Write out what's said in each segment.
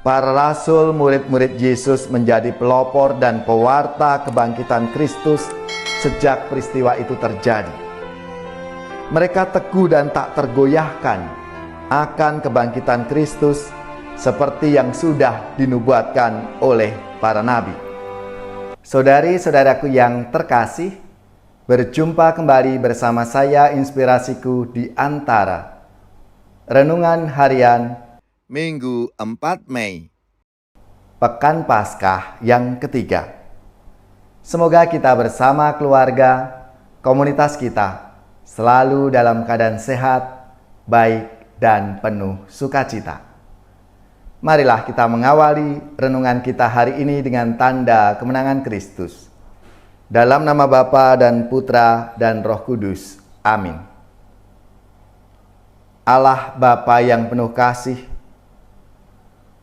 Para rasul, murid-murid Yesus, menjadi pelopor dan pewarta kebangkitan Kristus sejak peristiwa itu terjadi. Mereka teguh dan tak tergoyahkan akan kebangkitan Kristus seperti yang sudah dinubuatkan oleh para nabi. Saudari-saudaraku yang terkasih, berjumpa kembali bersama saya Inspirasiku di Antara. Renungan Harian Minggu 4 Mei, Pekan Paskah yang ketiga. Semoga kita bersama keluarga, komunitas kita, selalu dalam keadaan sehat, baik, dan penuh sukacita. Marilah kita mengawali renungan kita hari ini dengan tanda kemenangan Kristus. Dalam nama Bapa dan Putra dan Roh Kudus. Amin. Allah Bapa yang penuh kasih,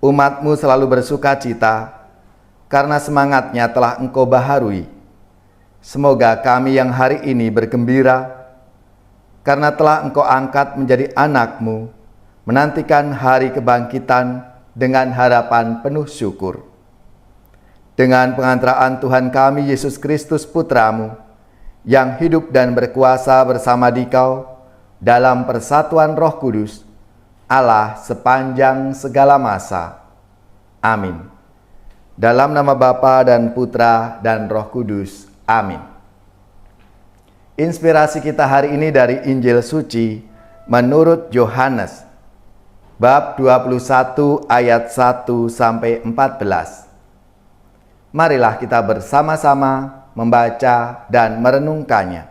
umat-Mu selalu bersukacita karena semangatnya telah Engkau baharui. Semoga kami yang hari ini bergembira karena telah Engkau angkat menjadi anak-Mu, menantikan hari kebangkitan dengan harapan penuh syukur. Dengan pengantaraan Tuhan kami Yesus Kristus Putra-Mu, yang hidup dan berkuasa bersama Dikau dalam persatuan Roh Kudus, Allah sepanjang segala masa. Amin. Dalam nama Bapa dan Putra dan Roh Kudus. Amin. Inspirasi kita hari ini dari Injil Suci menurut Yohanes, bab 21 ayat 1 sampai 14. Marilah kita bersama-sama membaca dan merenungkannya.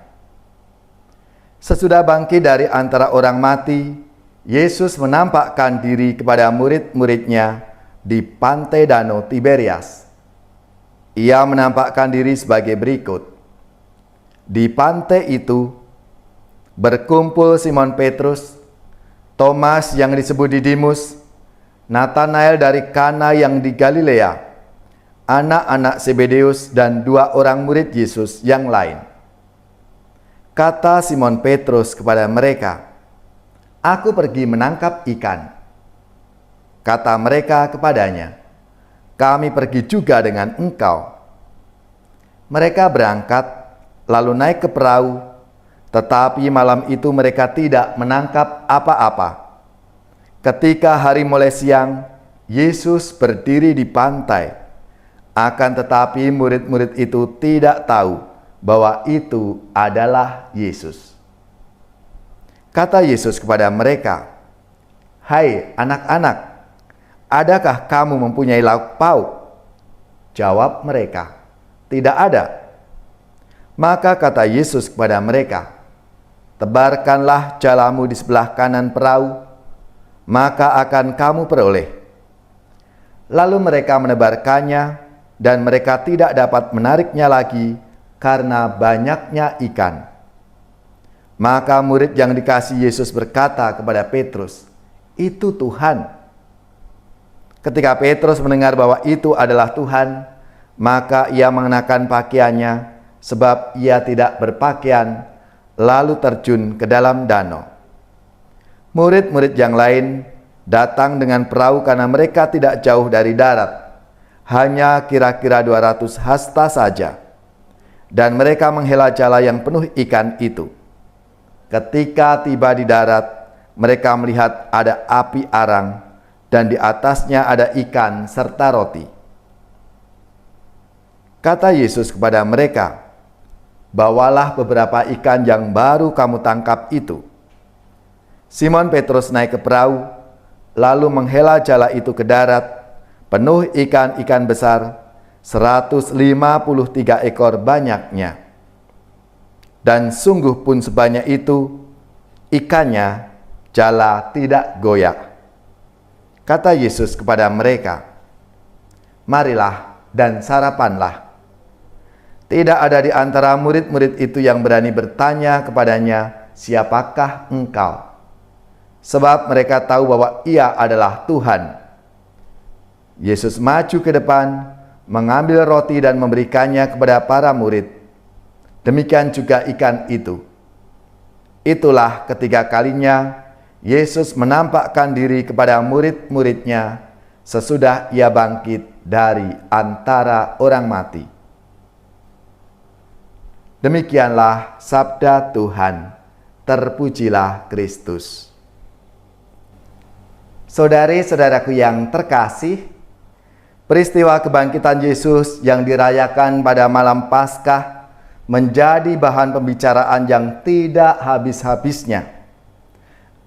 Sesudah bangkit dari antara orang mati, Yesus menampakkan diri kepada murid-muridnya di pantai Danau Tiberias. Ia menampakkan diri sebagai berikut. Di pantai itu berkumpul Simon Petrus, Thomas yang disebut Didimus, Nathanael dari Kana yang di Galilea, anak-anak Zebedeus, dan 2 orang murid Yesus yang lain. Kata Simon Petrus kepada mereka, "Aku pergi menangkap ikan." Kata mereka kepadanya, "Kami pergi juga dengan engkau." Mereka berangkat, lalu naik ke perahu, tetapi malam itu mereka tidak menangkap apa-apa. Ketika hari mulai siang, Yesus berdiri di pantai. Akan tetapi murid-murid itu tidak tahu bahwa itu adalah Yesus. Kata Yesus kepada mereka, "Hai anak-anak, adakah kamu mempunyai lauk pauk?" Jawab mereka, "Tidak ada." Maka kata Yesus kepada mereka, "Tebarkanlah jalamu di sebelah kanan perahu, maka akan kamu peroleh." Lalu mereka menebarkannya, dan mereka tidak dapat menariknya lagi karena banyaknya ikan. Maka murid yang dikasihi Yesus berkata kepada Petrus, "Itu Tuhan." Ketika Petrus mendengar bahwa itu adalah Tuhan, maka ia mengenakan pakaiannya, sebab ia tidak berpakaian, lalu terjun ke dalam danau. Murid-murid yang lain datang dengan perahu karena mereka tidak jauh dari darat, hanya kira-kira 200 hasta saja, dan mereka menghela jala yang penuh ikan itu. Ketika tiba di darat, mereka melihat ada api arang, dan di atasnya ada ikan serta roti. Kata Yesus kepada mereka, "Bawalah beberapa ikan yang baru kamu tangkap itu." Simon Petrus naik ke perahu, lalu menghela jala itu ke darat, penuh ikan-ikan besar, 153 ekor banyaknya. Dan sungguh pun sebanyak itu, ikannya jala tidak goyak. Kata Yesus kepada mereka, "Marilah dan sarapanlah." Tidak ada di antara murid-murid itu yang berani bertanya kepadanya, "Siapakah engkau?" Sebab mereka tahu bahwa ia adalah Tuhan. Yesus maju ke depan, mengambil roti dan memberikannya kepada para murid. Demikian juga ikan itu. Itulah ketiga kalinya Yesus menampakkan diri kepada murid-muridnya sesudah ia bangkit dari antara orang mati. Demikianlah sabda Tuhan. Terpujilah Kristus. Saudari-saudaraku yang terkasih, peristiwa kebangkitan Yesus yang dirayakan pada malam Paskah menjadi bahan pembicaraan yang tidak habis-habisnya.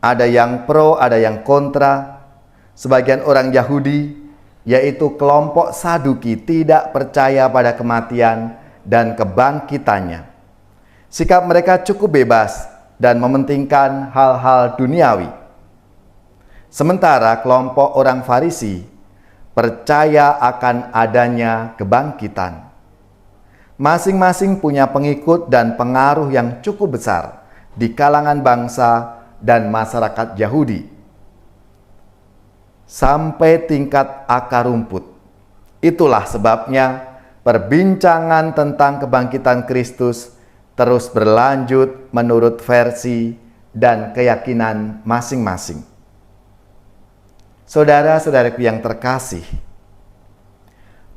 Ada yang pro, ada yang kontra. Sebagian orang Yahudi, yaitu kelompok Saduki, tidak percaya pada kematian dan kebangkitannya. Sikap mereka cukup bebas dan mementingkan hal-hal duniawi. Sementara kelompok orang Farisi percaya akan adanya kebangkitan. Masing-masing punya pengikut dan pengaruh yang cukup besar di kalangan bangsa dan masyarakat Yahudi, sampai tingkat akar rumput. Itulah sebabnya perbincangan tentang kebangkitan Kristus terus berlanjut menurut versi dan keyakinan masing-masing. Saudara-saudaraku yang terkasih,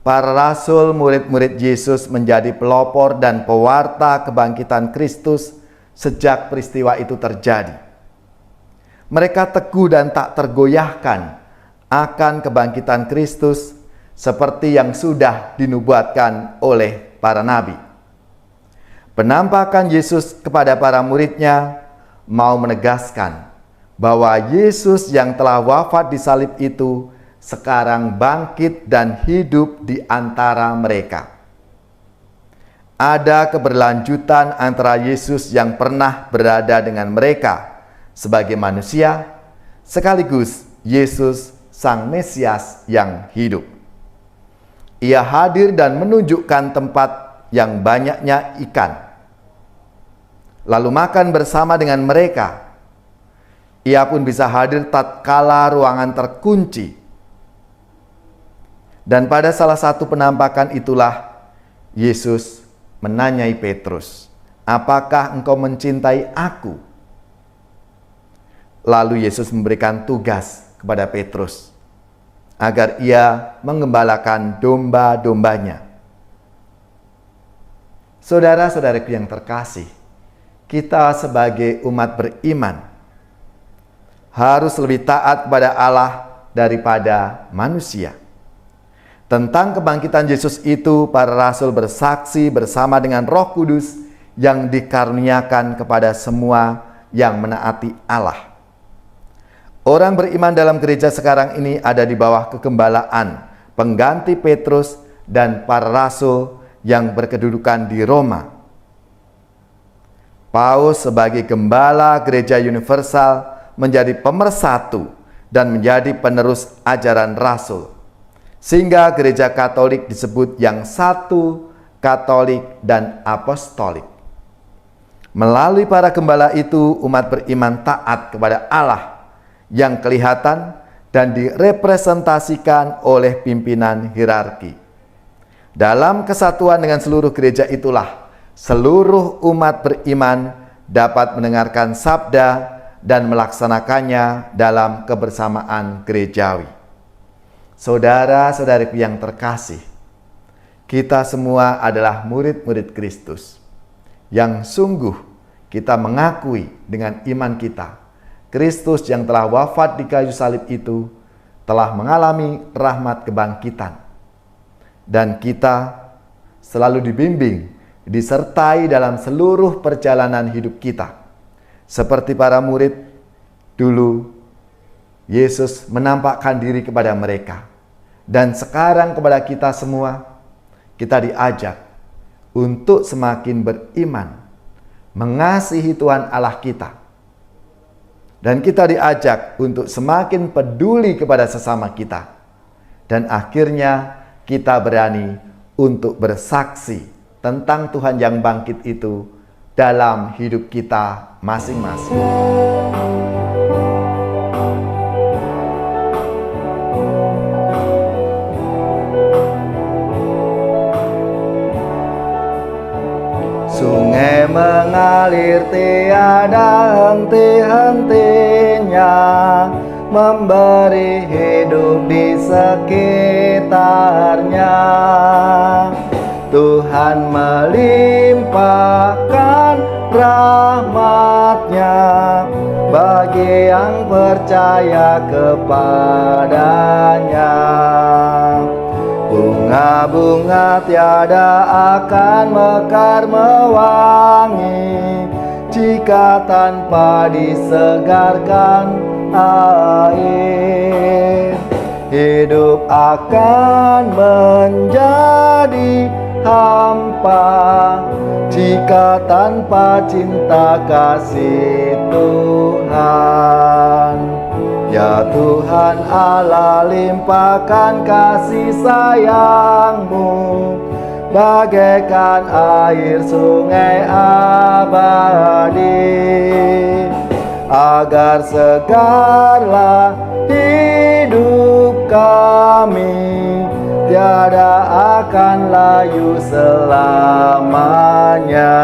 para rasul, murid-murid Yesus menjadi pelopor dan pewarta kebangkitan Kristus sejak peristiwa itu terjadi. Mereka teguh dan tak tergoyahkan akan kebangkitan Kristus seperti yang sudah dinubuatkan oleh para nabi. Penampakan Yesus kepada para muridnya mau menegaskan bahwa Yesus yang telah wafat di salib itu sekarang bangkit dan hidup di antara mereka. Ada keberlanjutan antara Yesus yang pernah berada dengan mereka sebagai manusia, sekaligus Yesus Sang Mesias yang hidup. Ia hadir dan menunjukkan tempat yang banyaknya ikan, lalu makan bersama dengan mereka. Ia pun bisa hadir tatkala ruangan terkunci. Dan pada salah satu penampakan itulah Yesus menanyai Petrus, "Apakah engkau mencintai aku?" Lalu Yesus memberikan tugas kepada Petrus agar ia mengembalakan domba-dombanya. Saudara-saudaraku yang terkasih, kita sebagai umat beriman harus lebih taat kepada Allah daripada manusia. Tentang kebangkitan Yesus itu, para rasul bersaksi bersama dengan Roh Kudus yang dikaruniakan kepada semua yang menaati Allah. Orang beriman dalam gereja sekarang ini ada di bawah kegembalaan pengganti Petrus dan para rasul yang berkedudukan di Roma. Paus sebagai gembala gereja universal menjadi pemersatu dan menjadi penerus ajaran rasul, sehingga gereja Katolik disebut yang satu, Katolik dan Apostolik. Melalui para gembala itu, umat beriman taat kepada Allah yang kelihatan dan direpresentasikan oleh pimpinan hierarki. Dalam kesatuan dengan seluruh gereja itulah seluruh umat beriman dapat mendengarkan sabda dan melaksanakannya dalam kebersamaan gerejawi. Saudara-saudariku yang terkasih, kita semua adalah murid-murid Kristus yang sungguh kita mengakui dengan iman kita, Kristus yang telah wafat di kayu salib itu telah mengalami rahmat kebangkitan. Dan kita selalu dibimbing, disertai dalam seluruh perjalanan hidup kita. Seperti para murid dulu, Yesus menampakkan diri kepada mereka. Dan sekarang kepada kita semua, kita diajak untuk semakin beriman, mengasihi Tuhan Allah kita. Dan kita diajak untuk semakin peduli kepada sesama kita. Dan akhirnya kita berani untuk bersaksi tentang Tuhan yang bangkit itu dalam hidup kita masing-masing. Sungai mengalir tiada henti-hentinya, memberi hidup di sekitarnya. Tuhan melimpahkan rahmat-Nya bagi yang percaya kepadanya. Bunga-bunga tiada akan mekar mewangi jika tanpa disegarkan air. Hidup akan menjadi hampa jika tanpa cinta kasih Tuhan. Ya Tuhan Allah, limpahkan kasih sayang-Mu bagaikan air sungai abadi, agar segarlah hidup kami, tiada akan layu selamanya.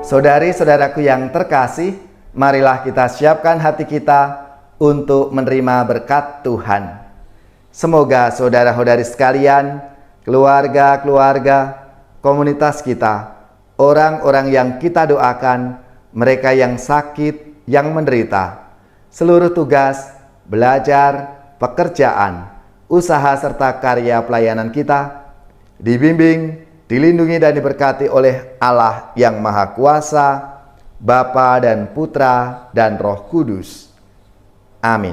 Saudari-saudaraku yang terkasih, marilah kita siapkan hati kita untuk menerima berkat Tuhan. Semoga saudara-saudari sekalian, keluarga-keluarga, komunitas kita, orang-orang yang kita doakan, mereka yang sakit, yang menderita, seluruh tugas, belajar, pekerjaan, usaha serta karya pelayanan kita, dibimbing, dilindungi dan diberkati oleh Allah yang Maha Kuasa, Bapa dan Putra dan Roh Kudus. Amin.